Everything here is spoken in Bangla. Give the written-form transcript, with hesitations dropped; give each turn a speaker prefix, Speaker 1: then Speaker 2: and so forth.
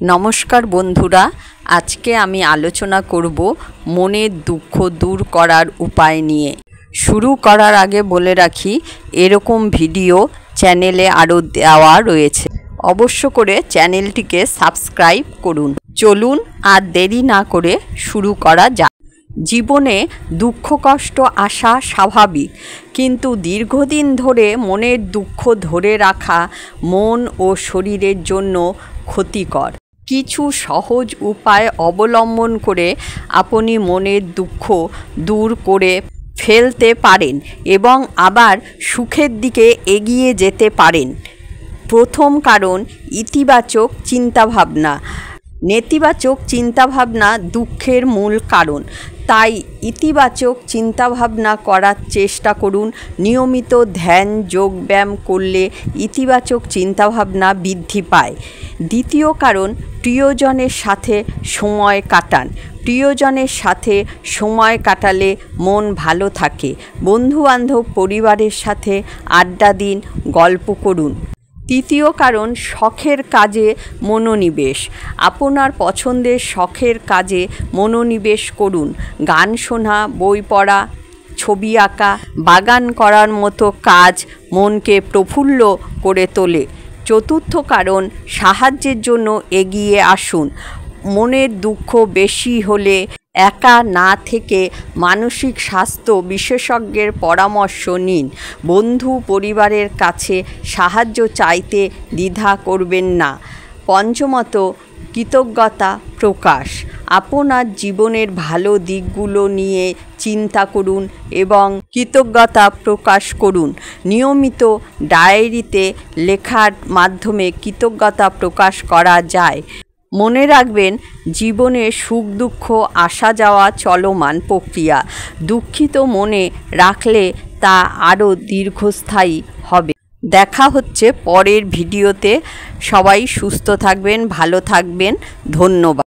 Speaker 1: নমস্কার বন্ধুরা, আজকে আমি আলোচনা করব মনের দুঃখ দূর করার উপায় নিয়ে। শুরু করার আগে বলে রাখি, এরকম ভিডিও চ্যানেলে আরও দেওয়া রয়েছে, অবশ্য করে চ্যানেলটিকে সাবস্ক্রাইব করুন। চলুন আর দেরি না করে শুরু করা যাক। জীবনে দুঃখ কষ্ট আসা স্বাভাবিক, কিন্তু দীর্ঘদিন ধরে মনের দুঃখ ধরে রাখা মন ও শরীরের জন্য ক্ষতিকর। কিছু সহজ উপায় অবলম্বন করে আপনি মনের দুঃখ দূর করে ফেলতে পারেন এবং আবার সুখের দিকে এগিয়ে যেতে পারেন। প্রথম কারণ, ইতিবাচক চিন্তাভাবনা। নেতিবাচক চিন্তাভাবনা দুঃখের মূল কারণ, তাই ইতিবাচক চিন্তাভাবনা করার চেষ্টা করুন। নিয়মিত ধ্যান যোগব্যায়াম করলে ইতিবাচক চিন্তাভাবনা বৃদ্ধি পায়। দ্বিতীয় কারণ, প্রিয়জনের সাথে সময় কাটান। প্রিয়জনের সাথে সময় কাটালে মন ভালো থাকে। বন্ধুবান্ধব পরিবারের সাথে আড্ডা দিন, গল্প করুন। তৃতীয় কারণ, শখের কাজে মনোনিবেশ। আপনার পছন্দের শখের কাজে মনোনিবেশ করুন। গান শোনা, বই পড়া, ছবি আঁকা, বাগান করার মতো কাজ মনকে প্রফুল্ল করে তোলে। চতুর্থ কারণ, সাহায্যের জন্য এগিয়ে আসুন। মনের দুঃখ বেশি হলে একা না থেকে মানসিক স্বাস্থ্য বিশেষজ্ঞের পরামর্শ নিন। বন্ধু পরিবারের কাছে সাহায্য চাইতে দ্বিধা করবেন না। পঞ্চমত, কৃতজ্ঞতা প্রকাশ। আপনার জীবনের ভালো দিকগুলো নিয়ে চিন্তা করুন এবং কৃতজ্ঞতা প্রকাশ করুন। নিয়মিত ডায়েরিতে লেখার মাধ্যমে কৃতজ্ঞতা প্রকাশ করা যায়। মনে রাখবেন, জীবনে সুখ দুঃখ আসা যাওয়া চলমান প্রক্রিয়া। দুঃখিত মনে রাখলে তা আরও দীর্ঘস্থায়ী হবে। দেখা হচ্ছে পরের ভিডিওতে। সবাই সুস্থ থাকবেন, ভালো থাকবেন। ধন্যবাদ।